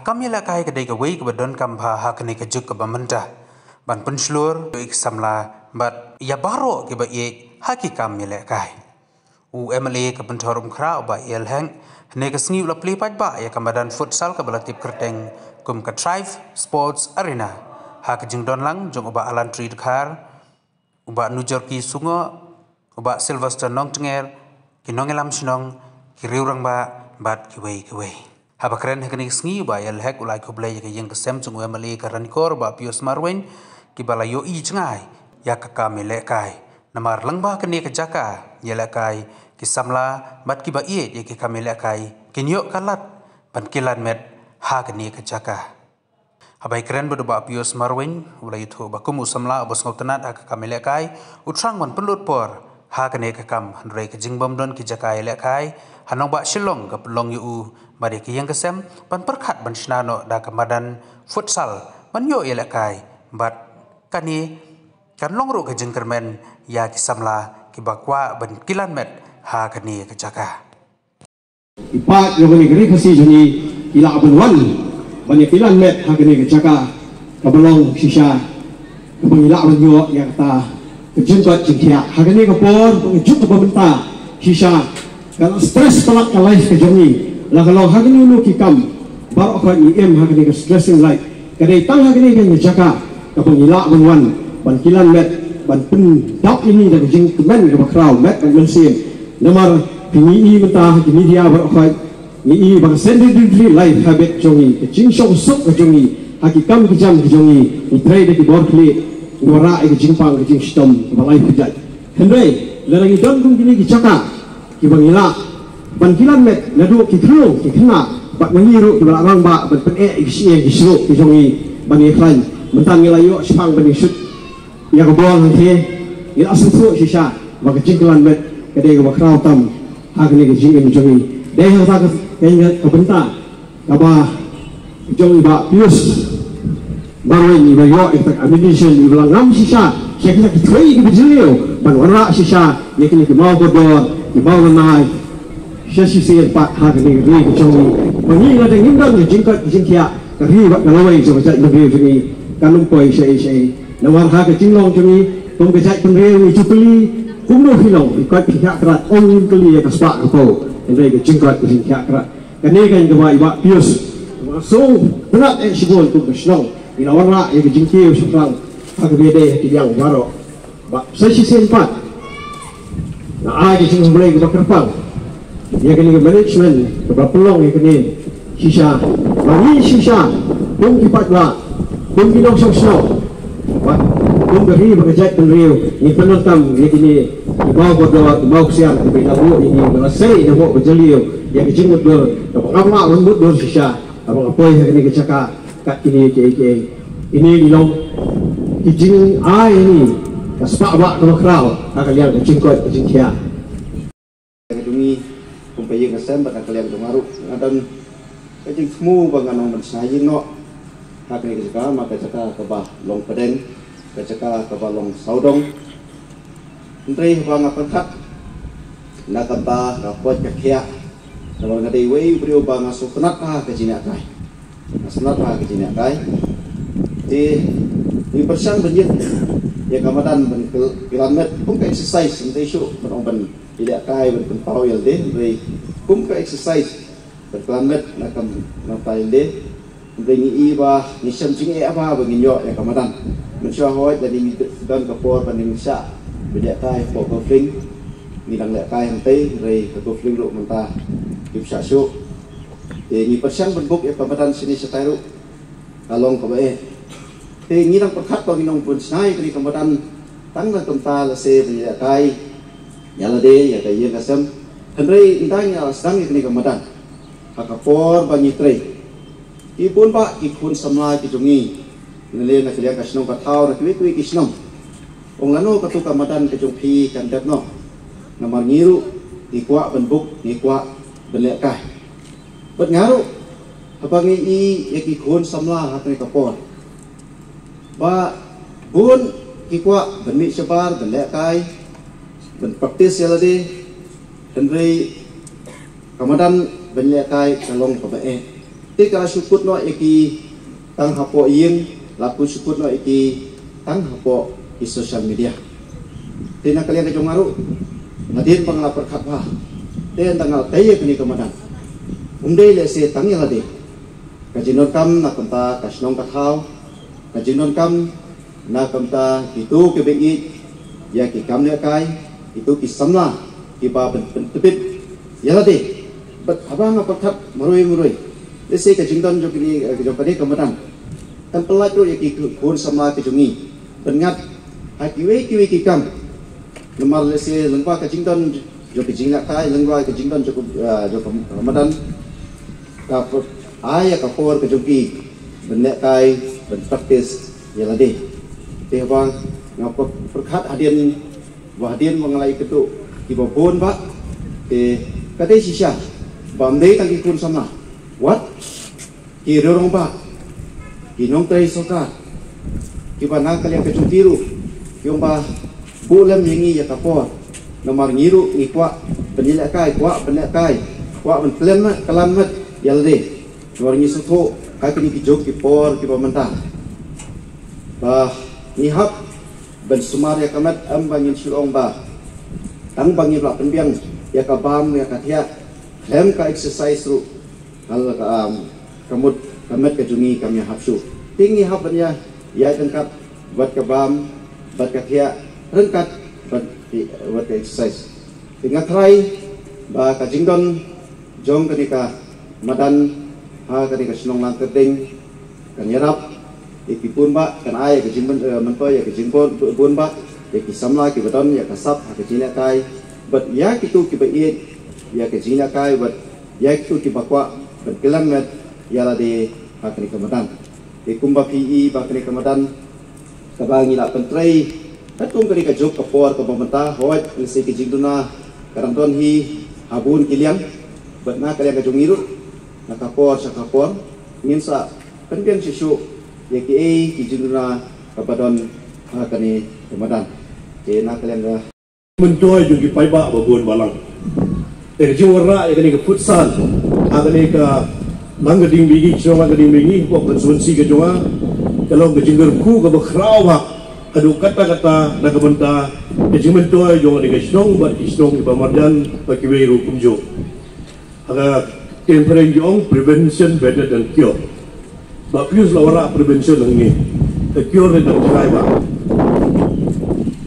kami lakai kedai kawai ke badon kampa hakni kejuk ke bamenta ban penslur ik samla bat ya baro ke ba ye haki kami lakai UMLA ke bentorum kra ba yel hang ne ke sngi la play pat ba ya kamadan futsal ke balatip kerteng kum ke Thrive Sports Arena hak jing don lang jong ba alan tri khar uba nujor ki sungo uba Sylvester nong tenger ki nongelam sinong ki riurang ba bat ki wei haba keren hakni sngi ba yel hek ulai ko blay ke yang kesem jong UMLA ke rankor ba Pius Marwen ki bala yo I chngai ya ka kami lekai namar langba kene ke jaka yelakai ki samla bat ki ba ye ki kami lekai kinyo kalat ban kilan met ha kene ke jaka habai keren bodo ba Pius Marwen ulai tho ba kumu samla bos ngautanat ha kami lekai utrang ban pelut por ha kene ke kam handrei ke jingbom don ki jaka lekai hanong ba shilong ke pelong yu bari ki yang kesem ban perkhat ban shnano da kamadan futsal ban yo lekai bat kani kan longro ke jengkermen ya ki samla ki bakwa ban kilan met ha kani ke jaka ipat yo ni gri khasi joni ila ban wan ban kilan met ha kani ke jaka ka belong sisa ka ila ban yo ya kata ke jengkot jengkia ha kani ke por juk ke benta sisa kalau stres pelak ka life ke joni la kalau ha kani lu ki kam bar ko ni em ha kani ke stressing life kadai tang ha kani ke jaka ka ila ban wan ban kilan met ban pen dok ini dari jing kemen ke bakrau met ban mensin nomor ini mentah di media berkhoi ini bang sendiri live habit jongi ke jing shong sok ke jongi hakikam ke jam ke jongi i trade ke borkli dora ke jing pang ke jing stom ke balai kejat hendai lerang idon kum kini ke caka ke bangila ban kilan met nadu ke kru ke kena bak mengiru ke balarang bak ban pen ke sie ke sro ke jongi ban iklan mentang ngelayo sepang ban shoot ya ke bol nanti ya asal tu sisa maka jingkelan met kedai ke bakrau tam hak ni ke jingin jongi dai hang tak ke benta kaba jongi ba Pius Marwen ni ba yo efek ammunition ni belang ngam sisa saya ke trei ke bejilio ban wara sisa ya kini ke mau bodor ke mau nai sisi pat hak ni ke jongi bani la ding ndang jingkat jingkia ke ri ba kalawai so ba lebih jongi kanum poi sei nawar ha ke jinglong jongi tum ke jai penreu ni cupeli kumno hilong ikut pihak kerat ong kali ya kaspa ko endai ke jingkat pihak kerat kane kan ke ba Pius so berat sibol tum ke snong ila warna ya ke jingki sekarang ha ke bede tiang baro ba sesi sempat na ai ke jing boleh ke bakrpang ya ke management ke pelong ya ke sisa bagi sisa tum kipat ba tum kinong song kum beri bekerja penriu ini penonton ini kini mau berdoa mau siap beritahu ini selesai dah mau berjeliu yang kecil mudur apa apa mudur sisa apa apa yang ini kecaka kat ini ke ini dilong kijing ai ini kaspa ba kalau krau kalian kecing kot kecing kia kedungi kumpaye ngasem bak kalian kemaru ngadan kecing semu banganong mensayin no hak ni kecaka maka kecaka ke bah long pedeng kecaka ke balong saudong entri bang apat nakamba rapot kakia kalau ngadai wei brio bang asuknat ha ke jinak kai asnat ha ke jinak kai di persan benjit ya kamadan ben kilomet pun ke exercise entri syuk ben ben tidak kai ben pau yel de rei pun ke exercise ben kilomet nakam napai de entri ni ba ni sam jing apa begin yo ya kamadan mensyahoi dari dan kapor panding sa bejak kai po gofling ni dang lek kai hante rei gofling ru mentah kip sa su ni persian benbuk ya pamatan sini setairu kalong kabae ni dang perkat to ginong pun sai kri kamadan tang na tumta la se bejak kai yala de ya kai ya kasam henrei intang ya sedang ni kamadan hakapor banyi trei ibun ba ikun samla ki jungi nilai nak lihat kasnong katau nak kui kisnong, ongano katu kamadan kejumpi kandat no, namar ngiru dikuak benbuk dikuak benlekah, bet ngaru, apa ngi yakikun samla hatri kapor, ba bun dikuak benmik sebar benlekai, ben praktis yalade, henry kamadan benlekai kalong kabae, Tika syukut no iki tang hapo iyeng laku syukut no iki tang hapo di sosial media. Tina kalian kejong ngaru nadin pangalapar kapha. Ten tanggal taye kini kemadan. Undai lese tangnya lade. Kajinon kam na kamta kasnong kathau. Kajinon kam na kamta itu kebegi ya ki kam ne kai itu ki samla ki ba tepit ya lade. Bet abang apa kap merui. Lese kajington jo kini kemadan. Tan pelat tu ya ki kun samla kejungi. Bengat hakiwe ki kam. Lemar lese lengpa kajington jo kejing nak kai lengwa kejing don jo Ramadan ka aya ka por kejoki benek kai ben praktis ya lade teh bang ngapa perkat hadian wahdian mengalai ketu ki bobon ba kate sisa bamde tang ki kun sama wat ki rorong ba ki nong tei soka ki banang kalian kejung tiru ki ba bulan yengi ya ka por nomor ngiru ngikwa penilak kai kwa penilak kai kwa men kelan mat yalde nomor ngi suto kai kini kijok ki por ki pamenta bah nihap ben sumar ya kamat am bangin silong ba tang bangin la penbiang ya ka bam ya ka tia hem ka exercise ru hal ka kamut kamat ka jungi kami hapsu tinggi hapnya ya tengkap buat ka bam buat ka tia rengkat buat exercise. Dengan try bah kajingdon jong ketika madan ha ketika senong lang keding kan yarap ikipun ba kan ay kajingdon mentoy ya kajingpon bun ba ya kisamla ki badon ya kasap ha kajina kai but ya kitu ki bait ya kajina kai but ya kitu ki bakwa berkelan met ya la de ha kenika madan ikumba pi ba kenika madan kabangi la pentrai Atung kari ka jok kapor ka pamenta hoat si kijing duna karanton hi habun kiliang bat na kalian ka jongiru na kapor sa kapor minsa pengen sisu ya ki kijing duna kapadon ha kani Ramadan ke na kalian ka mentoy jugi paiba babun balang jawara ya kani ka futsal ha kani ka manggading bigi choma gading bigi ko konsumensi ka jonga kalau gejingger ku ka bakrau ha adu kata-kata nak benta kejimen tu jong ni kesnong bat isnong di pamarjan bagi weru kumjo aga tempering jong prevention better than cure ba pius lawara prevention ngi the cure dan try ba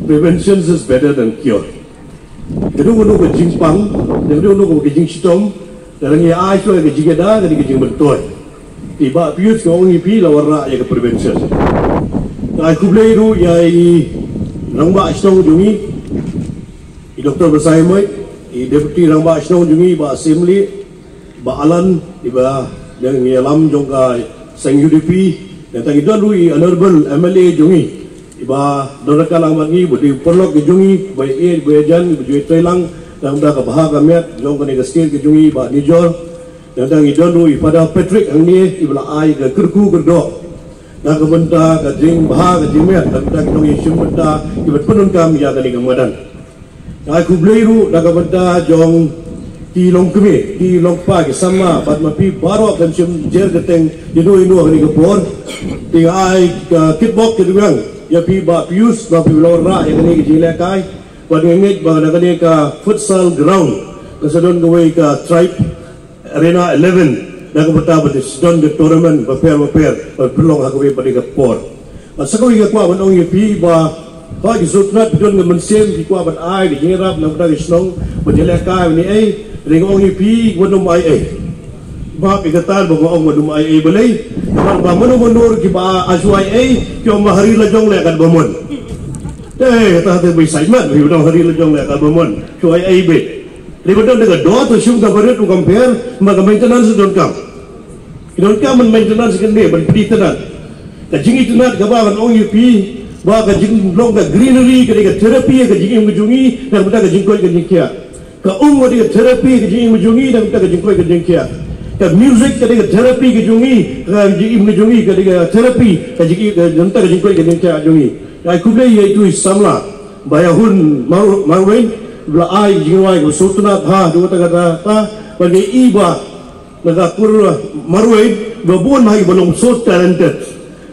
prevention is better than cure kedua ke jingpang dan kedua ke jing sitom dan ngi ai so ke jigeda ke jing bentoy tiba pius ko ngi pi lawara ya ke prevention aku beliau yai rangba asnong jungi i doktor bersaimai i deputy rangba asnong jungi ba assembly ba alan iba yang ngelam jongka sang UDP dan tangi dalu i honorable MLA jungi iba doraka langmat ngi budi perlok ke jungi ba e bejan bujui telang dan dah ka bahaga met jongka ni skill ke jungi ba nijor dan tangi dalu i pada Patrick angni ibla ai ke kerku gerdok nak benda kajing bahag jimet dan tak nongi syumta ibat penun kami ya kali kamadan aku beliru nak benda jong ti long kemi ti long pagi sama bat mapi baru akan syum jer keteng dino kali kepor ti ai kitbox ke durang ya pi ba pius ba pi lora ya kali jile kai bat ngit ba nak kali ka futsal ground kesadon gawai ka tribe arena 11 nak berta betis don the tournament prepare belong aku pada kapor masa kau ingat kuat menong yepi ba ba gisutrat don ngemensem di kuat ban ai di ngirap nak berta snong berjelekai ni ringong yepi wadum ai ba pigatan ba ong wadum ai belai ba menur ki ba azuai kyo mahari lajong le kan bomon kata bisa iman bi udang hari lajong le kan bomon kyo ai be Libatkan dengan doa tu syum kabaret tu compare maka maintenance don kam. Don kam maintenance kende berpedi tenan. Kajing itu nak kabaran ong yupi ba kajing long ka greenery ka therapy ka jing mujungi dan benda kajing koi kajing kia. Ka wadi therapy ka jing mujungi dan benda kajing koi kajing kia. Ka music ka therapy ka jungi ka jing mujungi ka therapy ka jing benda kajing koi kajing kia jungi. Ai kuble iaitu samla bayahun marwin bela ai jingwai ko sutna ha dua kata ta bagi iba nagapur marway babon hai balong so talented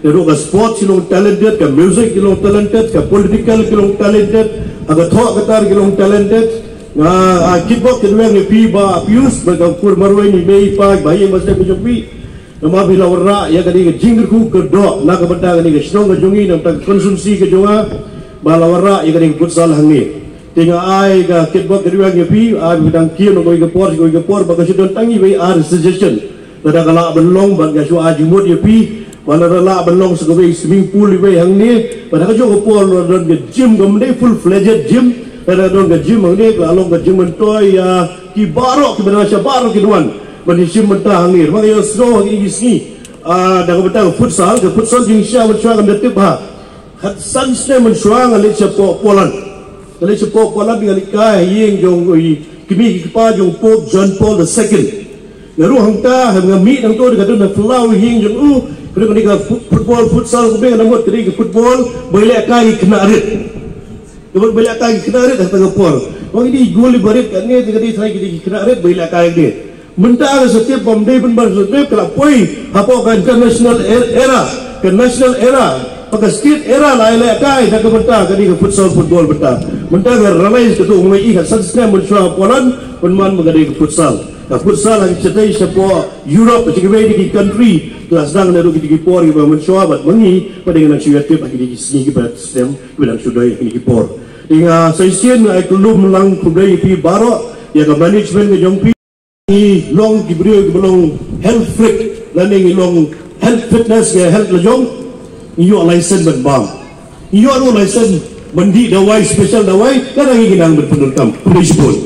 ero ka sports silong talented ka music silong talented ka political silong talented aga thok katar silong talented nga kickbox kedua ni pi ba pius bagapur marway ni mei pa bayi masde pijopi nama bila warra ya kadi jingger ku kedo na ka benda kadi strong ka jungi nam tak konsumsi ke jonga bala warra ya kadi futsal hangi tinga ai ka kickbox kedua ni pi a bidang kio no goi ke por baga sidon tangi bai ar suggestion tada kala belong bag gasu ajimut ya pi bala rala belong sebagai swimming pool bai hangi pada ka jo ke por don ke gym gamde full fledged gym tada don ke gym hangi ka along ke gym mentoy ya ki barok ki benasya barok ki duan bani gym mentah hangi bagi yo snow hangi sini da ka betang futsal jing sya mensuang am detip ha khat san sne mensuang ali chapo polan kalau sepok pola dengan ikai yang jong kimi kipa jong Pope John Paul II. Lalu hangta hang mi nang to dekat na flow hing jong kalau ketika football futsal kubeng namot ketika football boleh kai kena arit. Kalau boleh kai kena arit tak pol. Wang ini gol barit kan ni ketika saya kena arit boleh kai ni. Mentah setiap pemdai pun bersetiap kalau poi apa kan international era ke national era maka state era lain kai dah kementah kadi ke futsal football betah mentah ke ramai ketu umai ikat sansna mensua polan penman mengadai ke futsal ka futsal lagi cetai sepo Europe sebagai di country kelas dang naru di por ke mensua bat mengi pada dengan syuatif bagi di sini ke sistem bilang sudah ini por hingga seisian ai kelum lang kudai pi baro ya ke management ke jompi ni long diberi ke belong health freak landing long health fitness ke health lejong iyo license berbang iyo license mandi dawai special dawai dan lagi ginang berpenurkam boleh sebut